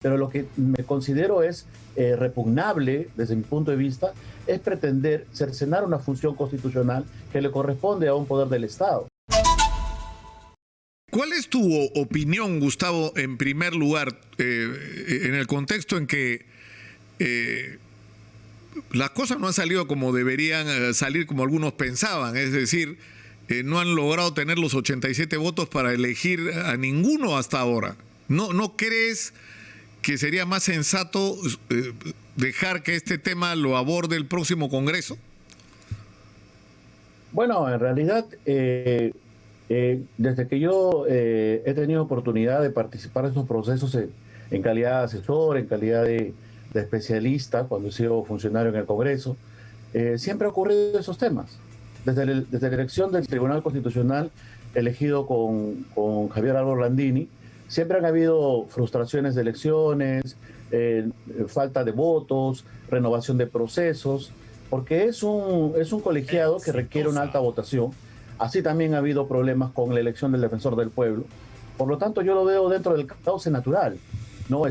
pero lo que me considero es repugnable desde mi punto de vista es pretender cercenar una función constitucional que le corresponde a un poder del Estado. ¿Cuál es tu opinión, Gustavo, en primer lugar, en el contexto en que las cosas no han salido como deberían salir, como algunos pensaban? Es decir, no han logrado tener los 87 votos para elegir a ninguno hasta ahora. ¿No crees que sería más sensato dejar que este tema lo aborde el próximo Congreso? Bueno, en realidad, desde que yo he tenido oportunidad de participar en esos procesos en calidad de asesor, en calidad de especialista, cuando he sido funcionario en el Congreso, siempre ha ocurrido esos temas. Desde la elección del Tribunal Constitucional elegido con Javier Álvaro Landini, siempre han habido frustraciones de elecciones, falta de votos, renovación de procesos, porque es un colegiado que requiere una alta votación. Así también ha habido problemas con la elección del defensor del pueblo. Por lo tanto, yo lo veo dentro del cauce natural. No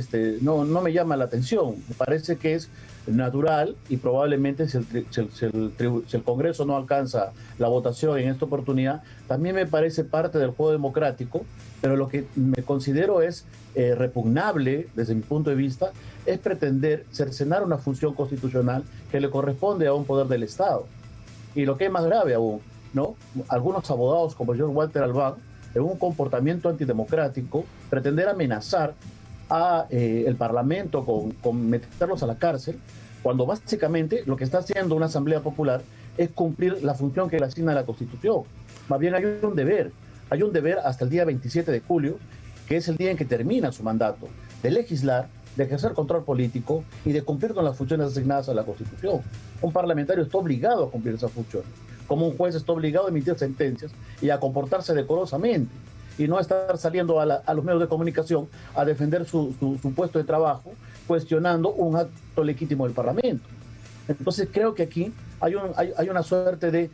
me llama la atención. Me parece que es natural y probablemente si el Congreso no alcanza la votación en esta oportunidad, también me parece parte del juego democrático, pero lo que me considero es repugnable desde mi punto de vista es pretender cercenar una función constitucional que le corresponde a un poder del Estado. Y lo que es más grave aún, ¿no? Algunos abogados como George Walter Albán, en un comportamiento antidemocrático, pretender amenazar a el Parlamento con meterlos a la cárcel, cuando básicamente lo que está haciendo una Asamblea Popular es cumplir la función que le asigna la Constitución. Más bien hay un deber hasta el día 27 de julio, que es el día en que termina su mandato, de legislar, de ejercer control político y de cumplir con las funciones asignadas a la Constitución. Un parlamentario está obligado a cumplir esas funciones, como un juez está obligado a emitir sentencias y a comportarse decorosamente, y no estar saliendo a los medios de comunicación a defender su puesto de trabajo, cuestionando un acto legítimo del Parlamento. Entonces creo que aquí hay una suerte de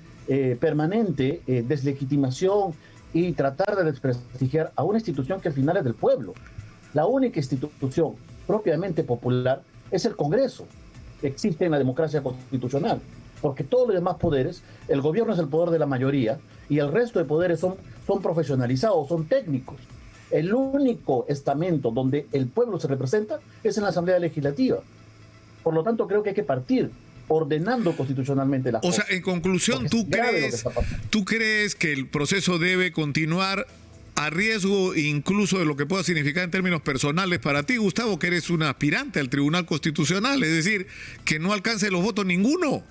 permanente deslegitimación y tratar de desprestigiar a una institución que al final es del pueblo. La única institución propiamente popular es el Congreso, que existe en la democracia constitucional, porque todos los demás poderes, el gobierno es el poder de la mayoría y el resto de poderes son profesionalizados, son técnicos. El único estamento donde el pueblo se representa es en la Asamblea Legislativa. Por lo tanto, creo que hay que partir ordenando constitucionalmente las cosas. O sea, en conclusión, ¿tú crees que el proceso debe continuar a riesgo incluso de lo que pueda significar en términos personales para ti, Gustavo, que eres un aspirante al Tribunal Constitucional? Es decir, que no alcance los votos ninguno,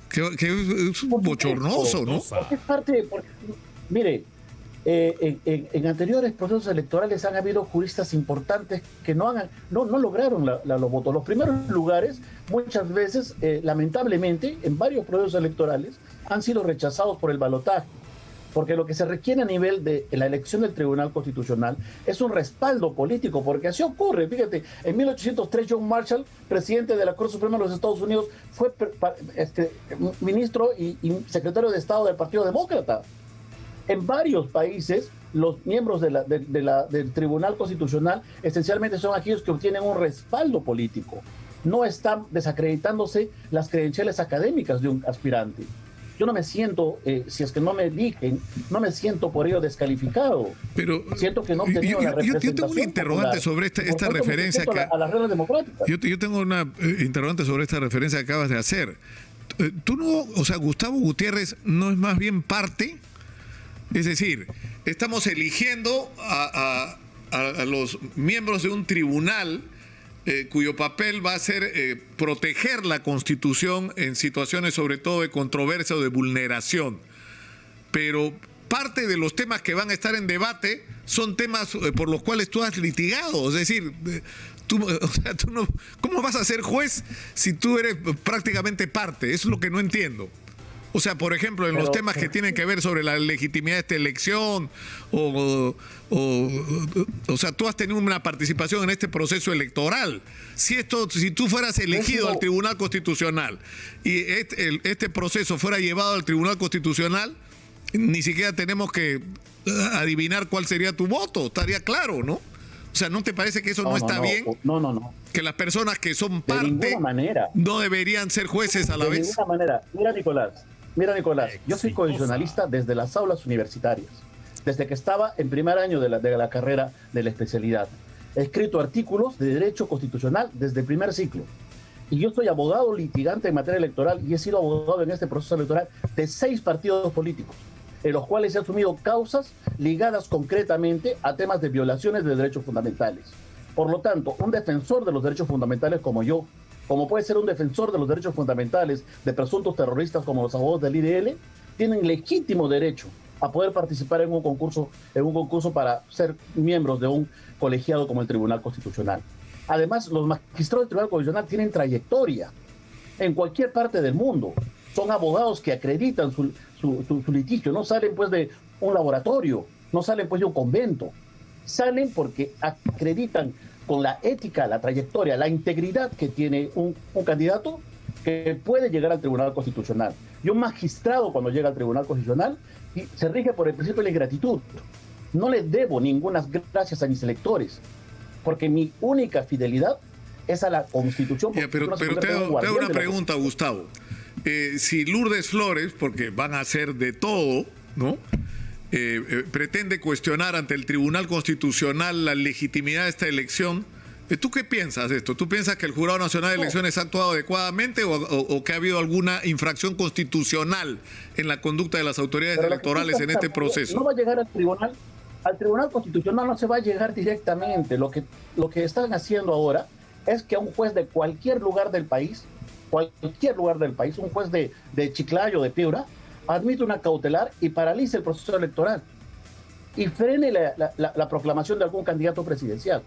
que es un bochornoso, ¿no? Porque es parte mire, en anteriores procesos electorales han habido juristas importantes que no lograron los votos. Los primeros lugares, muchas veces, lamentablemente, en varios procesos electorales, han sido rechazados por el balotaje. Porque lo que se requiere a nivel de la elección del Tribunal Constitucional es un respaldo político, porque así ocurre. Fíjate, en 1803 John Marshall, presidente de la Corte Suprema de los Estados Unidos, fue ministro y secretario de Estado del Partido Demócrata. En varios países, los miembros del Tribunal Constitucional esencialmente son aquellos que obtienen un respaldo político. No están desacreditándose las credenciales académicas de un aspirante. Yo no me siento, si es que no me eligen, no me siento por ello descalificado. Pero siento que no he tenido la representación. Yo tengo una interrogante sobre esta referencia. A las reglas democráticas. Yo tengo una interrogante sobre esta referencia que acabas de hacer. Tú no, o sea, Gustavo Gutiérrez no es más bien parte. Es decir, estamos eligiendo a los miembros de un tribunal cuyo papel va a ser proteger la Constitución en situaciones sobre todo de controversia o de vulneración. Pero parte de los temas que van a estar en debate son temas por los cuales tú has litigado. Es decir, ¿cómo vas a ser juez si tú eres prácticamente parte? Eso es lo que no entiendo. O sea, por ejemplo, en los temas que tienen que ver sobre la legitimidad de esta elección, o sea, tú has tenido una participación en este proceso electoral. Si tú fueras elegido al Tribunal Constitucional y este proceso fuera llevado al Tribunal Constitucional, ni siquiera tenemos que adivinar cuál sería tu voto, estaría claro, ¿no? O sea, ¿no te parece que eso no está bien? No. Que las personas que son De parte ninguna manera. no deberían ser jueces a la vez. De ninguna manera. Mira, Nicolás, yo soy constitucionalista desde las aulas universitarias, desde que estaba en primer año de la carrera de la especialidad. He escrito artículos de derecho constitucional desde el primer ciclo. Y yo soy abogado litigante en materia electoral y he sido abogado en este proceso electoral de 6 partidos políticos, en los cuales he asumido causas ligadas concretamente a temas de violaciones de derechos fundamentales. Por lo tanto, un defensor de los derechos fundamentales como yo, como puede ser un defensor de los derechos fundamentales de presuntos terroristas como los abogados del IDL, tienen legítimo derecho a poder participar en un concurso para ser miembros de un colegiado como el Tribunal Constitucional. Además, los magistrados del Tribunal Constitucional tienen trayectoria en cualquier parte del mundo. Son abogados que acreditan su litigio, no salen pues de un laboratorio, no salen pues de un convento, salen porque acreditan con la ética, la trayectoria, la integridad que tiene un candidato que puede llegar al Tribunal Constitucional. Y un magistrado cuando llega al Tribunal Constitucional se rige por el principio de la ingratitud. No le debo ninguna gracias a mis electores, porque mi única fidelidad es a la Constitución. Pero te hago una pregunta, Gustavo. Si Lourdes Flores, porque van a hacer de todo, ¿no? Pretende cuestionar ante el Tribunal Constitucional la legitimidad de esta elección, ¿tú qué piensas de esto? ¿Tú piensas que el Jurado Nacional de Elecciones ha actuado adecuadamente o que ha habido alguna infracción constitucional en la conducta de las autoridades electorales en este proceso? No va a llegar al Tribunal Constitucional no se va a llegar directamente. Lo que están haciendo ahora es que a un juez de cualquier lugar del país, un juez de Chiclayo, de Piura, admite una cautelar y paralice el proceso electoral y frene la proclamación de algún candidato presidencial.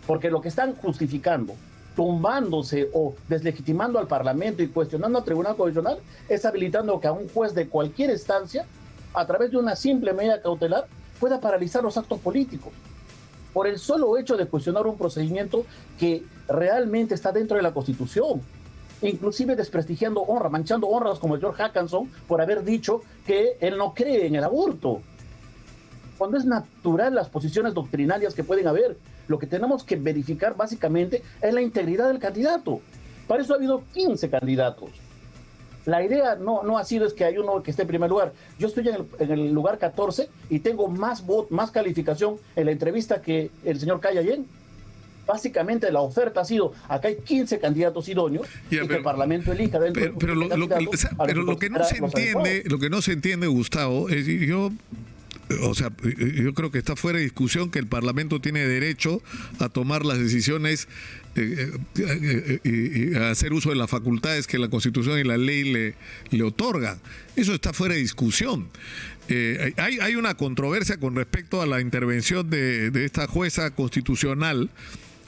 Porque lo que están justificando, tumbándose o deslegitimando al Parlamento y cuestionando al Tribunal Constitucional, es habilitando que a un juez de cualquier instancia, a través de una simple medida cautelar, pueda paralizar los actos políticos. Por el solo hecho de cuestionar un procedimiento que realmente está dentro de la Constitución, inclusive desprestigiando honra, manchando honras como el George Hackanson por haber dicho que él no cree en el aborto. Cuando es natural las posiciones doctrinarias que pueden haber, lo que tenemos que verificar básicamente es la integridad del candidato. Para eso ha habido 15 candidatos. La idea no ha sido es que hay uno que esté en primer lugar. Yo estoy en el lugar 14 y tengo más calificación en la entrevista que el señor Cayayén. Básicamente la oferta ha sido, acá hay 15 candidados idóneos que el Parlamento elija dentro pero lo que no se entiende, Gustavo, es yo creo que está fuera de discusión que el Parlamento tiene derecho a tomar las decisiones y a hacer uso de las facultades que la Constitución y la ley le otorgan. Eso está fuera de discusión. Hay una controversia con respecto a la intervención de esta jueza constitucional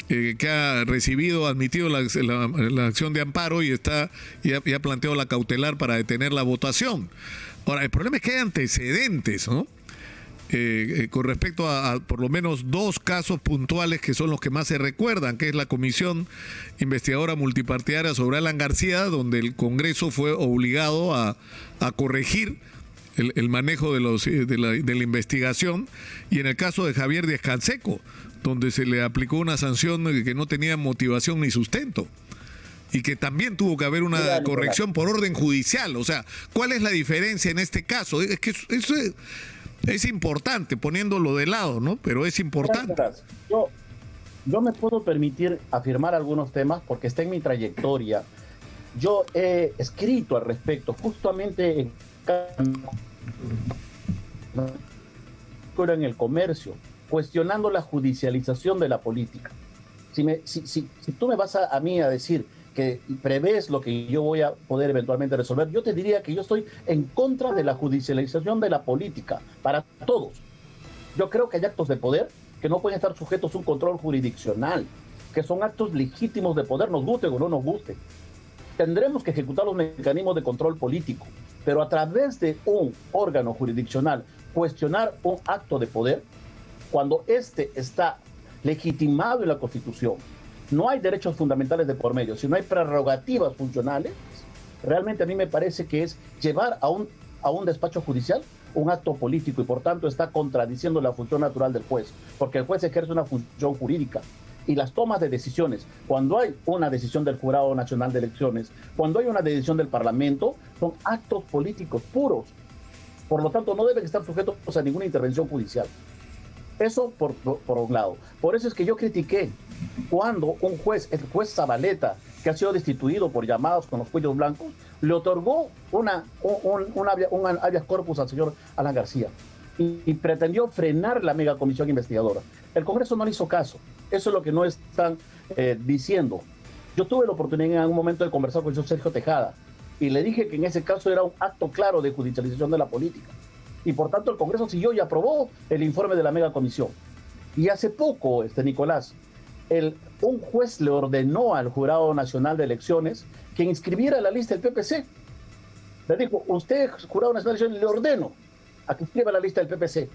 que ha admitido la acción de amparo y ha planteado la cautelar para detener la votación. Ahora, el problema es que hay antecedentes, ¿no? Con respecto a por lo menos 2 casos puntuales que son los que más se recuerdan, que es la Comisión Investigadora Multipartidaria sobre Alan García, donde el Congreso fue obligado a corregir el manejo de la investigación, y en el caso de Javier Díaz Canseco, donde se le aplicó una sanción que no tenía motivación ni sustento, y que también tuvo que haber una corrección por orden judicial. O sea, ¿cuál es la diferencia en este caso? Es que eso es importante, poniéndolo de lado, ¿no? Pero es importante. Yo me puedo permitir afirmar algunos temas porque está en mi trayectoria. Yo he escrito al respecto, justamente en El Comercio, cuestionando la judicialización de la política. Si tú me vas a mí a decir que prevés lo que yo voy a poder eventualmente resolver, yo te diría que yo estoy en contra de la judicialización de la política, para todos. Yo creo que hay actos de poder que no pueden estar sujetos a un control jurisdiccional, que son actos legítimos de poder, nos guste o no nos guste. Tendremos que ejecutar los mecanismos de control político, pero a través de un órgano jurisdiccional, cuestionar un acto de poder, cuando éste está legitimado en la Constitución, no hay derechos fundamentales de por medio, sino hay prerrogativas funcionales, realmente a mí me parece que es llevar a un despacho judicial un acto político y por tanto está contradiciendo la función natural del juez, porque el juez ejerce una función jurídica. Y las tomas de decisiones, cuando hay una decisión del Jurado Nacional de Elecciones, cuando hay una decisión del Parlamento, son actos políticos puros. Por lo tanto, no deben estar sujetos a ninguna intervención judicial. Eso por un lado. Por eso es que yo critiqué cuando un juez, el juez Zabaleta, que ha sido destituido por llamados con los cuellos blancos, le otorgó un habeas corpus al señor Alan García y pretendió frenar la megacomisión investigadora. El Congreso no le hizo caso. Eso es lo que no están diciendo. Yo tuve la oportunidad en algún momento de conversar con el señor Sergio Tejada y le dije que en ese caso era un acto claro de judicialización de la política. Y por tanto el Congreso siguió y aprobó el informe de la megacomisión. Y hace poco, Nicolás, un juez le ordenó al Jurado Nacional de Elecciones que inscribiera la lista del PPC. Le dijo, usted, Jurado Nacional de Elecciones, le ordeno a que inscriba la lista del PPC.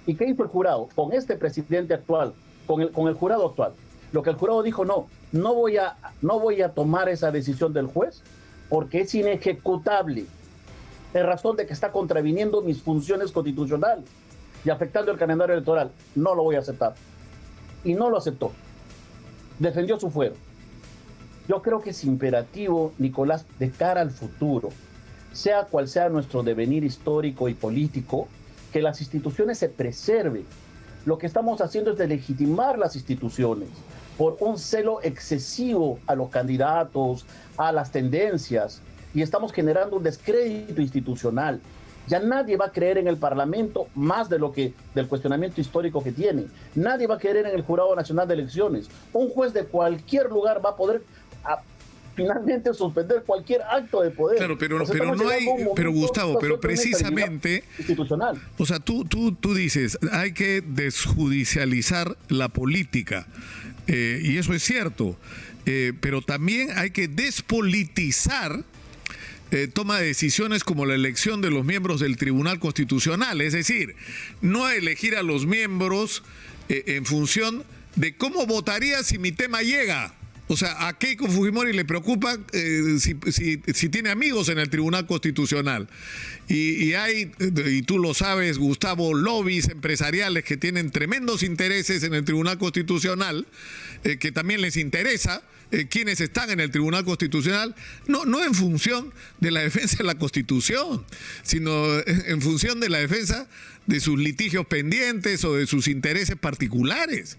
¿Y qué hizo el jurado? Con este presidente actual, con el jurado actual. Lo que el jurado dijo, no voy a tomar esa decisión del juez porque es inejecutable, en razón de que está contraviniendo mis funciones constitucionales y afectando el calendario electoral. No lo voy a aceptar. Y no lo aceptó. Defendió su fuero. Yo creo que es imperativo, Nicolás, de cara al futuro, sea cual sea nuestro devenir histórico y político, que las instituciones se preserven. Lo que estamos haciendo es delegitimar las instituciones por un celo excesivo a los candidatos, a las tendencias, y estamos generando un descrédito institucional. Ya nadie va a creer en el Parlamento más del cuestionamiento histórico que tiene. Nadie va a creer en el Jurado Nacional de Elecciones. Un juez de cualquier lugar va a poder finalmente suspender cualquier acto de poder. Claro, pero no hay, pero Gustavo, pero precisamente institucional. O sea, tú dices, hay que desjudicializar la política, y eso es cierto, pero también hay que despolitizar toma de decisiones como la elección de los miembros del Tribunal Constitucional, es decir, no elegir a los miembros en función de cómo votaría si mi tema llega. O sea, ¿a Keiko Fujimori le preocupa si tiene amigos en el Tribunal Constitucional? Y tú lo sabes, Gustavo, lobbies empresariales que tienen tremendos intereses en el Tribunal Constitucional, que también les interesa quienes están en el Tribunal Constitucional, no en función de la defensa de la Constitución, sino en función de la defensa de sus litigios pendientes o de sus intereses particulares.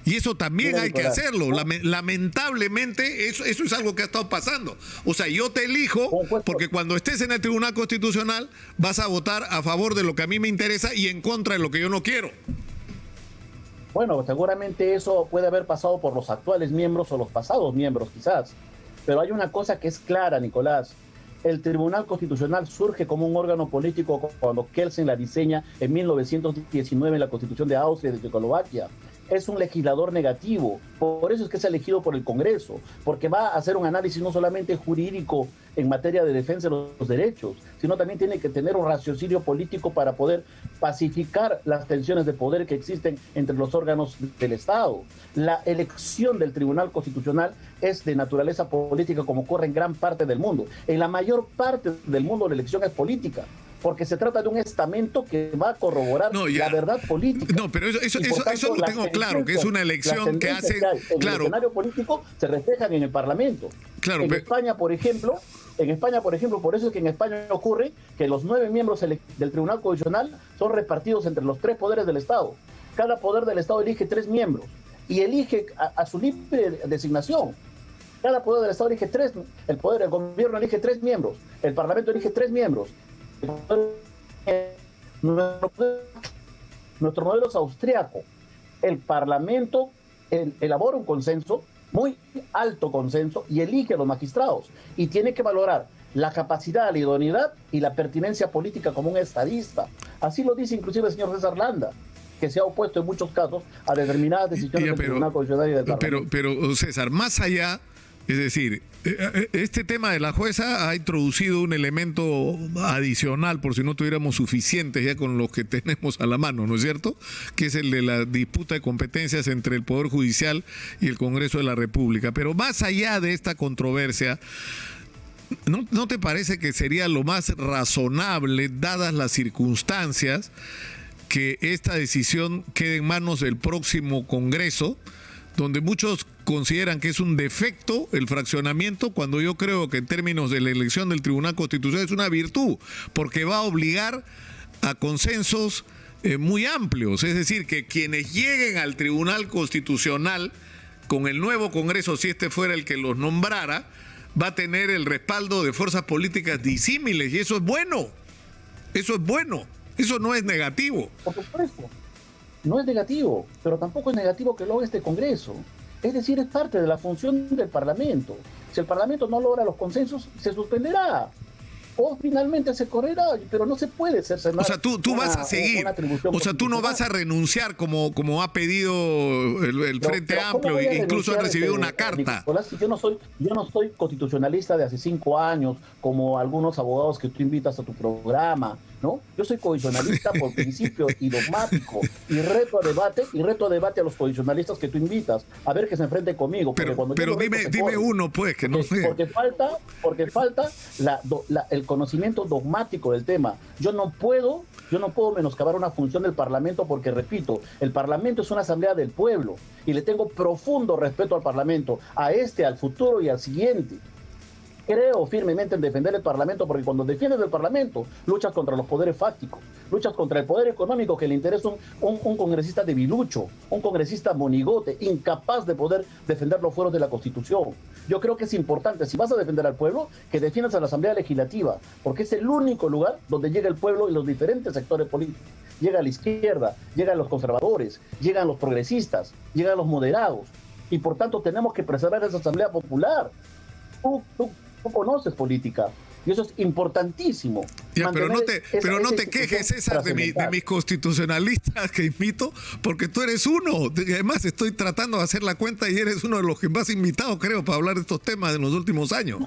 Y eso también hay que hacerlo. Lamentablemente, eso es algo que ha estado pasando. O sea, yo te elijo porque cuando estés en el Tribunal Constitucional vas a votar a favor de lo que a mí me interesa y en contra de lo que yo no quiero. Bueno, seguramente eso puede haber pasado por los actuales miembros o los pasados miembros, quizás. Pero hay una cosa que es clara, Nicolás. El Tribunal Constitucional surge como un órgano político cuando Kelsen la diseña en 1919 en la Constitución de Austria y de Checoslovaquia. Es un legislador negativo, por eso es que es elegido por el Congreso, porque va a hacer un análisis no solamente jurídico en materia de defensa de los derechos, sino también tiene que tener un raciocinio político para poder pacificar las tensiones de poder que existen entre los órganos del Estado. La elección del Tribunal Constitucional es de naturaleza política, como ocurre en gran parte del mundo. En la mayor parte del mundo la elección es política, porque se trata de un estamento que va a corroborar la verdad política. No, pero eso lo tengo claro, que es una elección que hace... En el escenario político se reflejan en el Parlamento. Claro, España, por ejemplo, por eso es que en España ocurre que los 9 miembros del Tribunal Constitucional son repartidos entre los 3 poderes del Estado. Cada poder del Estado elige 3 miembros y elige a su libre designación. Cada poder del Estado elige 3, el gobierno elige 3 miembros, el Parlamento elige 3 miembros. Nuestro modelo es austriaco. El Parlamento elabora un consenso, muy alto consenso, y elige a los magistrados. Y tiene que valorar la capacidad, la idoneidad y la pertinencia política como un estadista. Así lo dice inclusive el señor César Landa, que se ha opuesto en muchos casos a determinadas decisiones del Tribunal Constitucional y del Parlamento. Pero César, más allá, es decir, este tema de la jueza ha introducido un elemento adicional, por si no tuviéramos suficientes ya con los que tenemos a la mano, ¿no es cierto? Que es el de la disputa de competencias entre el Poder Judicial y el Congreso de la República. Pero más allá de esta controversia, ¿No te parece que sería lo más razonable, dadas las circunstancias, que esta decisión quede en manos del próximo Congreso, donde muchos consideran que es un defecto el fraccionamiento, cuando yo creo que en términos de la elección del Tribunal Constitucional es una virtud, porque va a obligar a consensos muy amplios? Es decir, que quienes lleguen al Tribunal Constitucional con el nuevo Congreso, si este fuera el que los nombrara, va a tener el respaldo de fuerzas políticas disímiles, y eso es bueno. Eso es bueno. Eso no es negativo. Por supuesto, no es negativo, pero tampoco es negativo que lo haga este Congreso. Es decir, es parte de la función del Parlamento. Si el Parlamento no logra los consensos, se suspenderá. O finalmente se correrá, pero no se puede cercenar. O sea, tú vas a seguir. O sea, tú no vas a renunciar como ha pedido el Frente Amplio, incluso han recibido una carta. Nicolás, yo no soy constitucionalista de hace 5 años, como algunos abogados que tú invitas a tu programa, ¿no? Yo soy constitucionalista por principio y dogmático, y reto a debate a los constitucionalistas que tú invitas, a ver que se enfrenten conmigo. Pero dime uno, pues, que no sé. Porque falta el conocimiento dogmático del tema. Yo no puedo menoscabar una función del Parlamento, porque, repito, el Parlamento es una asamblea del pueblo, y le tengo profundo respeto al Parlamento, al futuro y al siguiente. Creo firmemente en defender el Parlamento, porque cuando defiendes el Parlamento, luchas contra los poderes fácticos, luchas contra el poder económico que le interesa un congresista debilucho, un congresista monigote, incapaz de poder defender los fueros de la Constitución. Yo creo que es importante, si vas a defender al pueblo, que defiendas a la Asamblea Legislativa, porque es el único lugar donde llega el pueblo y los diferentes sectores políticos. Llega la izquierda, llegan los conservadores, llegan los progresistas, llegan los moderados, y por tanto tenemos que preservar esa Asamblea Popular. Tú conoces política, y eso es importantísimo. Ya, pero no te quejes, César, de mis constitucionalistas que invito, porque tú eres uno. Además, estoy tratando de hacer la cuenta y eres uno de los que más invitados, creo, para hablar de estos temas en los últimos años.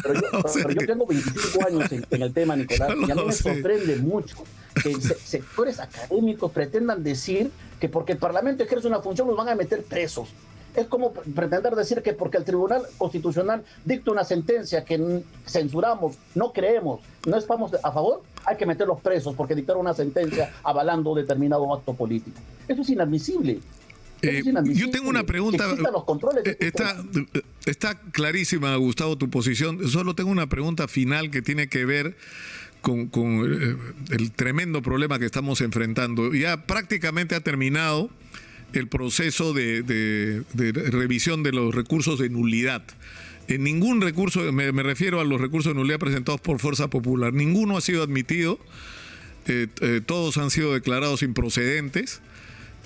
Pero yo tengo 25 años en el tema, Nicolás, y a mí me sorprende mucho que sectores académicos pretendan decir que porque el Parlamento ejerce una función los van a meter presos. Es como pretender decir que porque el Tribunal Constitucional dicta una sentencia que censuramos, no creemos, no estamos a favor, hay que meterlos presos porque dictaron una sentencia avalando determinado acto político. Eso es inadmisible. Yo tengo una pregunta. Los controles está clarísima, Gustavo, tu posición. Solo tengo una pregunta final que tiene que ver con el tremendo problema que estamos enfrentando. Ya prácticamente ha terminado el proceso de revisión de los recursos de nulidad. En ningún recurso, me refiero a los recursos de nulidad presentados por Fuerza Popular, ninguno ha sido admitido, todos han sido declarados improcedentes.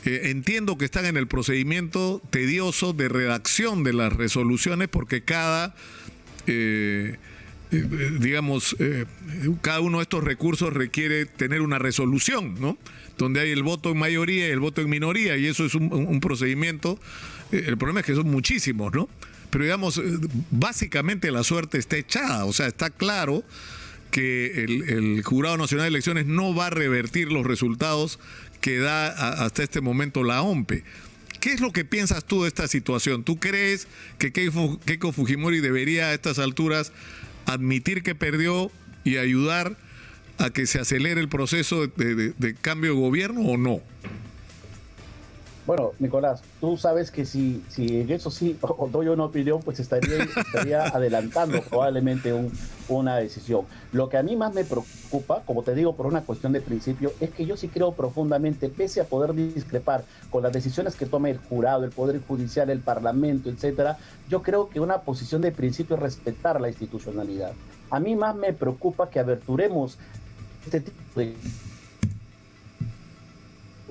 Entiendo que están en el procedimiento tedioso de redacción de las resoluciones, porque cada uno de estos recursos requiere tener una resolución, ¿no? Donde hay el voto en mayoría y el voto en minoría, y eso es un procedimiento. El problema es que son muchísimos, ¿no? Pero digamos, básicamente la suerte está echada. O sea, está claro que el Jurado Nacional de Elecciones no va a revertir los resultados que da hasta este momento la OMPE. ¿Qué es lo que piensas tú de esta situación? ¿Tú crees que Keiko Fujimori debería a estas alturas admitir que perdió y ayudar a que se acelere el proceso de cambio de gobierno o no? Bueno, Nicolás, tú sabes que si en eso sí doy una opinión, pues estaría adelantando probablemente una decisión. Lo que a mí más me preocupa, como te digo, por una cuestión de principio, es que yo sí creo profundamente, pese a poder discrepar con las decisiones que tome el jurado, el Poder Judicial, el Parlamento, etcétera, yo creo que una posición de principio es respetar la institucionalidad. A mí más me preocupa que aberturemos este tipo de...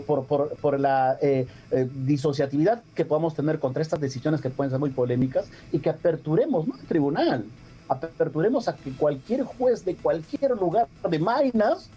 por la disociatividad que podamos tener contra estas decisiones que pueden ser muy polémicas, y que aperturemos el tribunal, aperturemos a que cualquier juez de cualquier lugar de Maynas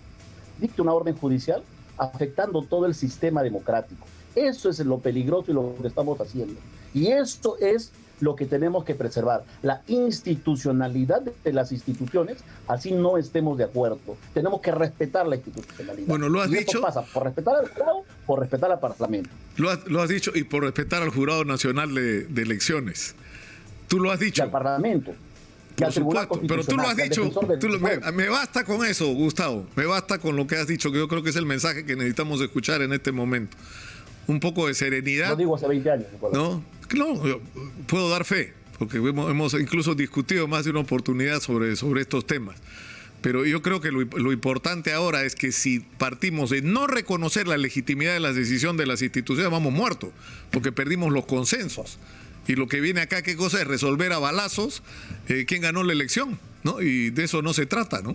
dicte una orden judicial afectando todo el sistema democrático. Eso es lo peligroso y lo que estamos haciendo. Y esto es lo que tenemos que preservar, la institucionalidad de las instituciones, así no estemos de acuerdo. Tenemos que respetar la institucionalidad. Bueno, lo has y dicho. Esto pasa por respetar al jurado, por respetar al Parlamento. Lo has dicho, y por respetar al Jurado Nacional de Elecciones. Tú lo has dicho. Y al Parlamento. que por al Tribunal supuesto, pero tú lo has Constitucional, que al dicho, defensor del pueblo. me basta con eso, Gustavo, me basta con lo que has dicho, que yo creo que es el mensaje que necesitamos escuchar en este momento. Un poco de serenidad. Lo digo hace 20 años. No, yo puedo dar fe, porque hemos incluso discutido más de una oportunidad sobre estos temas. Pero yo creo que lo importante ahora es que si partimos de no reconocer la legitimidad de la decisión de las instituciones, vamos muertos, porque perdimos los consensos. Y lo que viene acá, ¿qué cosa es? Resolver a balazos quién ganó la elección, ¿no? Y de eso no se trata, ¿no?